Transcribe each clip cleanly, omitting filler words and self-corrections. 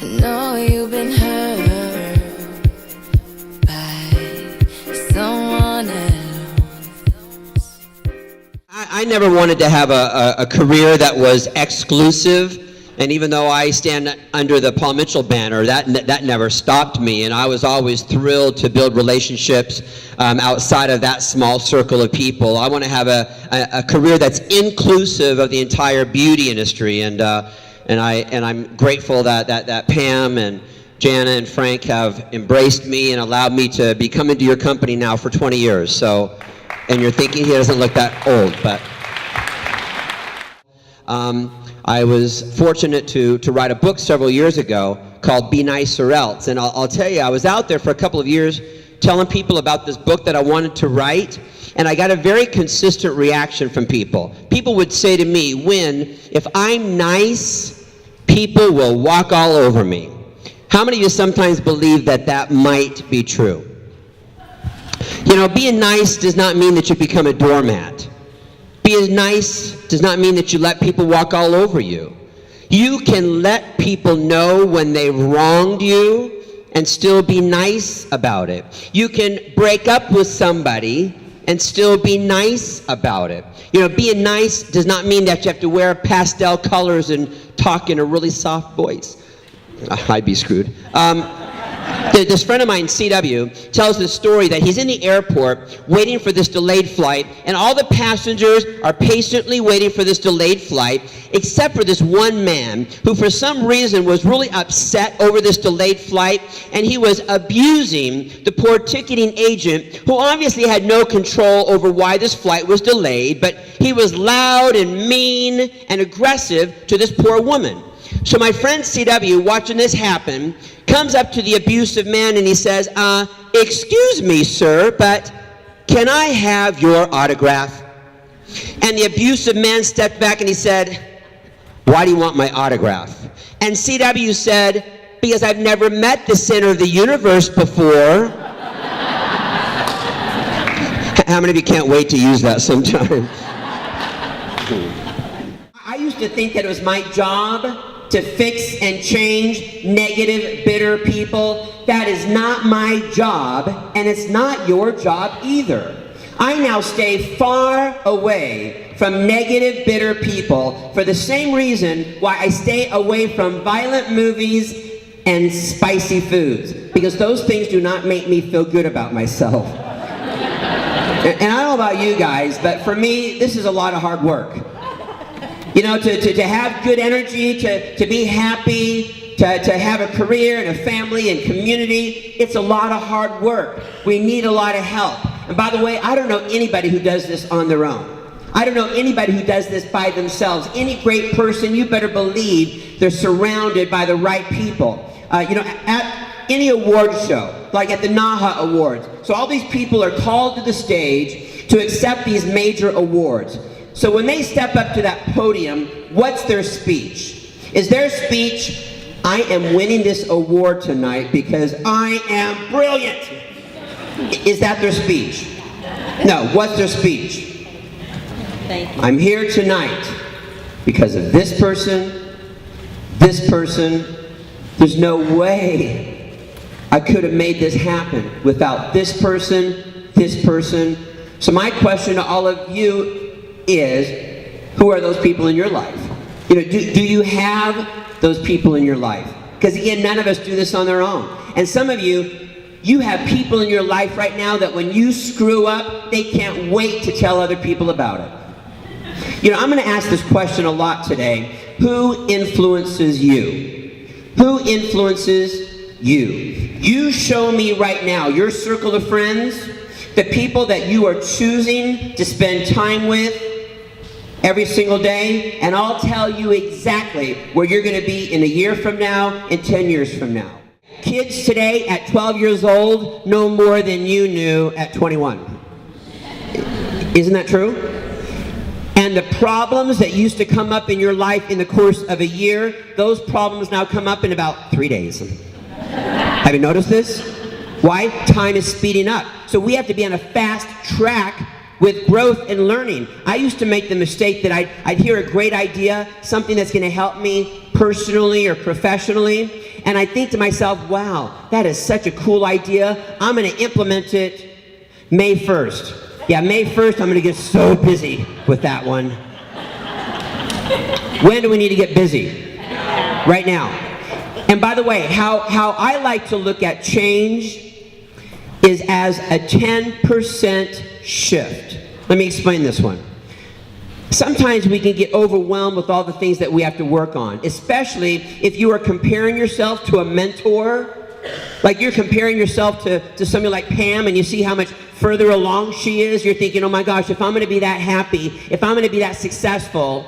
know you've been hurt by someone else. I never wanted to have a career that was exclusive, and even though I stand under the Paul Mitchell banner, that never stopped me, and I was always thrilled to build relationships outside of that small circle of people. I want to have a career that's inclusive of the entire beauty industry, and I'm grateful that Pam and Jana and Frank have embraced me and allowed me to be coming to your company now for 20 years. So, and you're thinking he doesn't look that old, but I was fortunate to write a book several years ago called Be Nice or Else. And I'll tell you, I was out there for a couple of years telling people about this book that I wanted to write, and I got a very consistent reaction from people. People would say to me, Winn, if I'm nice, people will walk all over me. How many of you sometimes believe that might be true? You know, being nice does not mean that you become a doormat. Being nice does not mean that you let people walk all over you. You can let people know when they've wronged you and still be nice about it. You can break up with somebody and still be nice about it. You know, being nice does not mean that you have to wear pastel colors and talk in a really soft voice. I'd be screwed. This friend of mine, CW, tells the story that he's in the airport waiting for this delayed flight, and all the passengers are patiently waiting for this delayed flight, except for this one man who for some reason was really upset over this delayed flight, and he was abusing the poor ticketing agent, who obviously had no control over why this flight was delayed, but he was loud and mean and aggressive to this poor woman. So my friend CW, watching this happen, comes up to the abusive man and he says, excuse me, sir, but can I have your autograph? And the abusive man stepped back and he said, why do you want my autograph? And CW said, because I've never met the center of the universe before. How many of you can't wait to use that sometime? I used to think that it was my job to fix and change negative, bitter people. That is not my job, and it's not your job either. I now stay far away from negative, bitter people for the same reason why I stay away from violent movies and spicy foods, because those things do not make me feel good about myself. And I don't know about you guys, but for me, this is a lot of hard work. You know, to have good energy, to be happy, to have a career and a family and community, it's a lot of hard work. We need a lot of help. And by the way, I don't know anybody who does this on their own. I don't know anybody who does this by themselves. Any great person, you better believe they're surrounded by the right people. You know, at any award show, like at the NAHA Awards, so all these people are called to the stage to accept these major awards. So when they step up to that podium, what's their speech? Is their speech, I am winning this award tonight because I am brilliant? Is that their speech? No, what's their speech? Thank you. I'm here tonight because of this person, there's no way I could have made this happen without this person. So my question to all of you is, who are those people in your life? You know, do you have those people in your life? Because again, none of us do this on their own. And some of you have people in your life right now that when you screw up, they can't wait to tell other people about it. You know, I'm going to ask this question a lot today. Who influences you? Who influences you? You show me right now your circle of friends, the people that you are choosing to spend time with every single day, and I'll tell you exactly where you're going to be in a year from now and 10 years from now. Kids today at 12 years old know more than you knew at 21. Isn't that true? And the problems that used to come up in your life in the course of a year, those problems now come up in about 3 days. Have you noticed this? Why? Time is speeding up. So we have to be on a fast track with growth and learning. I used to make the mistake that I'd hear a great idea, something that's going to help me personally or professionally, and I think to myself, wow, that is such a cool idea. I'm going to implement it May 1st. Yeah, May 1st, I'm going to get so busy with that one. When do we need to get busy? Right now. And by the way, how I like to look at change is as a 10% shift. Let me explain this one. Sometimes we can get overwhelmed with all the things that we have to work on, especially if you are comparing yourself to a mentor. Like you're comparing yourself to somebody like Pam, and you see how much further along she is. You're thinking, oh my gosh, if I'm going to be that happy, if I'm going to be that successful,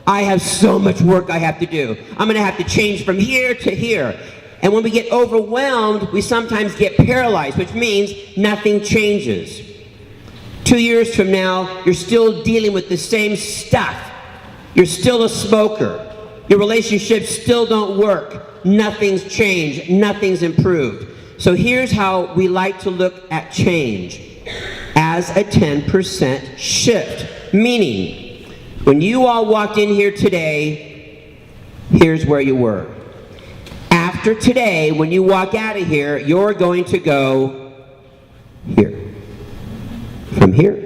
I have so much work I have to do. I'm going to have to change from here to here. And when we get overwhelmed, we sometimes get paralyzed, which means nothing changes. 2 years from now, you're still dealing with the same stuff. You're still a smoker. Your relationships still don't work. Nothing's changed. Nothing's improved. So here's how we like to look at change. As a 10% shift. Meaning, when you all walked in here today, here's where you were. After today, when you walk out of here, you're going to go here. From here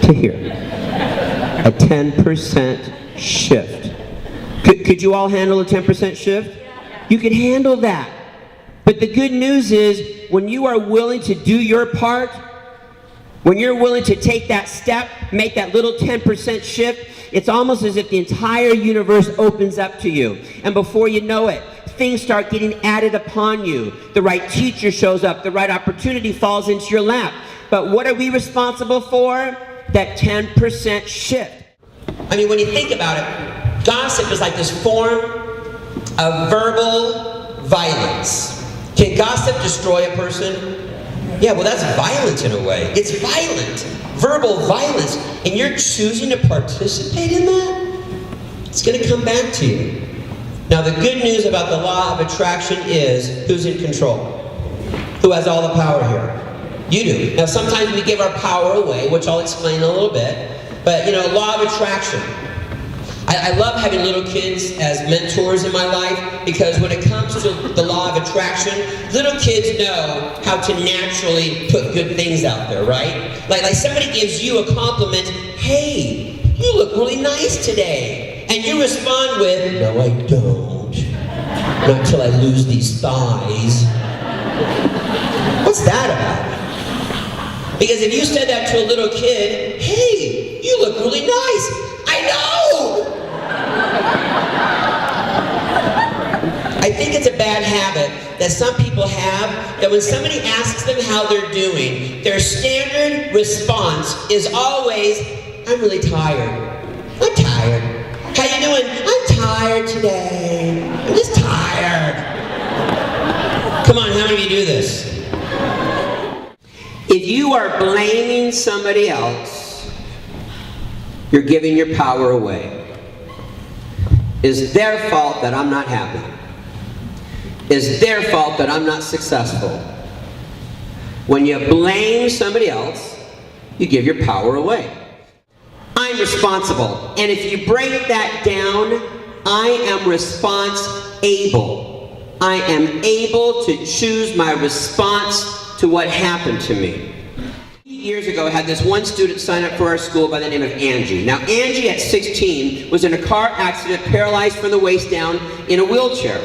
to here. A 10% shift. Could you all handle a 10% shift? You could handle that. But the good news is, when you are willing to do your part, when you're willing to take that step, make that little 10% shift, it's almost as if the entire universe opens up to you. And before you know it, things start getting added upon you. The right teacher shows up, the right opportunity falls into your lap. But what are we responsible for? That 10% shift. I mean, when you think about it, gossip is like this form of verbal violence. Can gossip destroy a person? Yeah, well, that's violent in a way. It's violent. Verbal violence. And you're choosing to participate in that? It's going to come back to you. Now, the good news about the law of attraction is, who's in control? Who has all the power here? You do. Now, sometimes we give our power away, which I'll explain in a little bit. But, you know, law of attraction. I love having little kids as mentors in my life, because when it comes to the law of attraction, little kids know how to naturally put good things out there, right? Like somebody gives you a compliment, hey, you look really nice today. And you respond with, no, I don't. Not until I lose these thighs. What's that about? Because if you said that to a little kid, hey, you look really nice. I know! I think it's a bad habit that some people have, that when somebody asks them how they're doing, their standard response is always, I'm really tired. I'm tired. How you doing? I'm tired today. I'm just tired. Come on, how many of you do this? If you are blaming somebody else, you're giving your power away. It's their fault that I'm not happy. It's their fault that I'm not successful. When you blame somebody else, you give your power away. I'm responsible. And if you break that down, I am response-able. I am able to choose my response to what happened to me. Years ago, I had this one student sign up for our school by the name of Angie. Now, Angie at 16 was in a car accident, paralyzed from the waist down, in a wheelchair.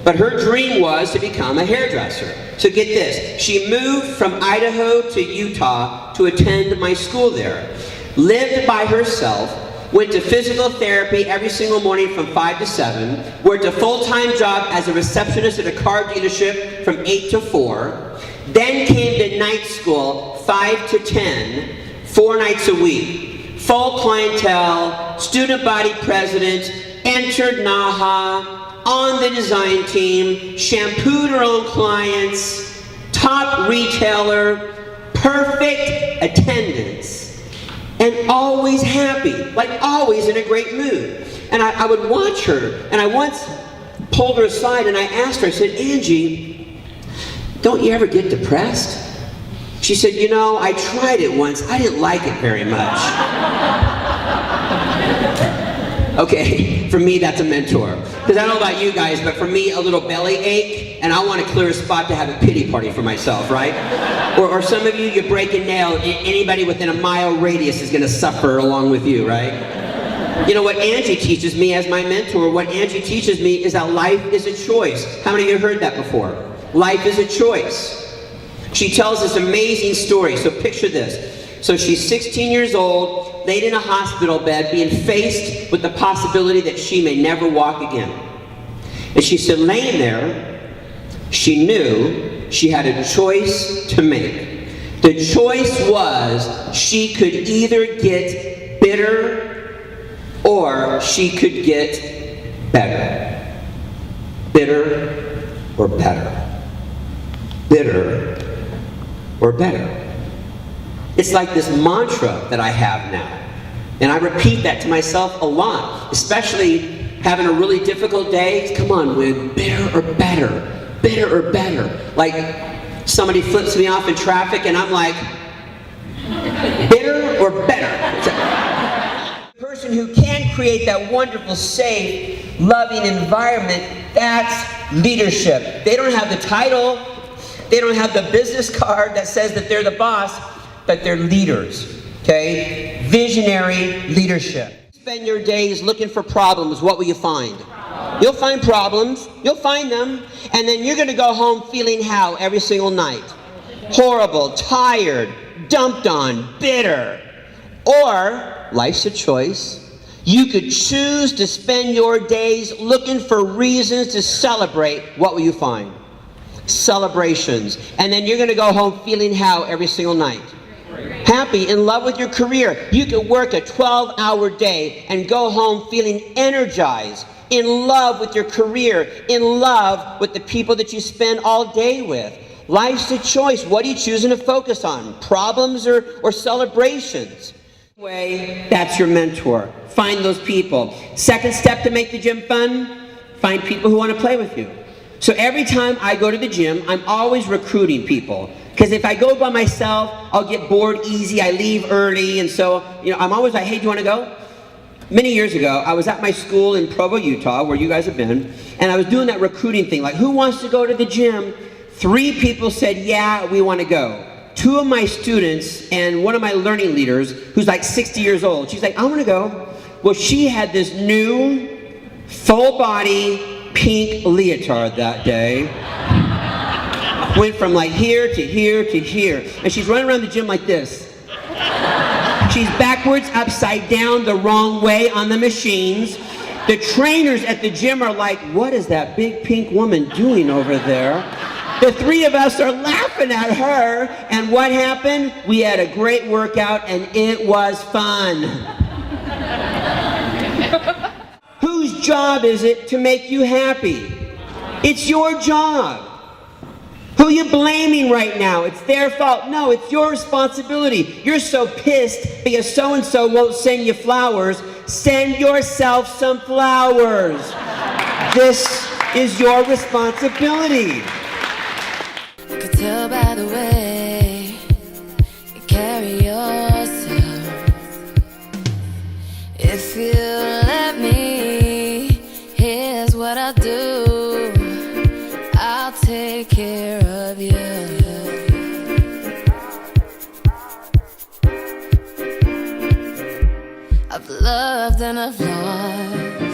But her dream was to become a hairdresser. So get this, she moved from Idaho to Utah to attend my school there. Lived by herself, went to physical therapy every single morning from 5 to 7, worked a full-time job as a receptionist at a car dealership from 8 to 4, then came to night school 5 to 10, 4 nights a week. Full clientele, student body president, entered NAHA, on the design team, shampooed her own clients, top retailer, perfect attendance, and always happy, like always in a great mood. And I would watch her, and I once pulled her aside and I asked her, I said, Angie, don't you ever get depressed? She said, you know, I tried it once. I didn't like it very much. Okay, for me that's a mentor. Because I don't know about you guys, but for me a little belly ache, and I want a clear spot to have a pity party for myself, right? Or some of you break a nail, anybody within a mile radius is gonna suffer along with you, right? You know what Angie teaches me as my mentor, what Angie teaches me is that life is a choice. How many of you have heard that before? Life is a choice. She tells this amazing story, so picture this. So she's 16 years old, laid in a hospital bed, being faced with the possibility that she may never walk again. And she said, laying there, she knew she had a choice to make. The choice was she could either get bitter or she could get better. Bitter or better. Bitter or better. It's like this mantra that I have now. And I repeat that to myself a lot, especially having a really difficult day. Come on, Winn, bitter or better, bitter or better. Like somebody flips me off in traffic and I'm like, bitter or better? The person who can create that wonderful, safe, loving environment, that's leadership. They don't have the title, they don't have the business card that says that they're the boss, but they're leaders, okay? Visionary leadership. Spend your days looking for problems, what will you find? You'll find problems, you'll find them, and then you're gonna go home feeling how every single night? Horrible, tired, dumped on, bitter. Or, life's a choice. You could choose to spend your days looking for reasons to celebrate, what will you find? Celebrations. And then you're gonna go home feeling how every single night? Happy, in love with your career. You could work a 12-hour day and go home feeling energized, in love with your career, in love with the people that you spend all day with. Life's a choice. What are you choosing to focus on? Problems or celebrations? Anyway, that's your mentor. Find those people. Second step to make the gym fun, find people who want to play with you. So every time I go to the gym, I'm always recruiting people. Because if I go by myself, I'll get bored easy, I leave early, and so, I'm always like, hey, do you want to go? Many years ago, I was at my school in Provo, Utah, where you guys have been, and I was doing that recruiting thing, like, who wants to go to the gym? 3 people said, yeah, we want to go. 2 of my students and one of my learning leaders, who's like 60 years old, she's like, I want to go. Well, she had this new, full-body, pink leotard that day. Went from like here to here to here. And she's running around the gym like this. She's backwards, upside down, the wrong way on the machines. The trainers at the gym are like, what is that big pink woman doing over there? The 3 of us are laughing at her. And what happened? We had a great workout and it was fun. Whose job is it to make you happy? It's your job. Who are you blaming right now? It's their fault. No, it's your responsibility. You're so pissed because so-and-so won't send you flowers. Send yourself some flowers. This is your responsibility. I could tell by the way you carry yourself. If you let me, here's what I'll do. I'll take care of you. I've loved and I've lost.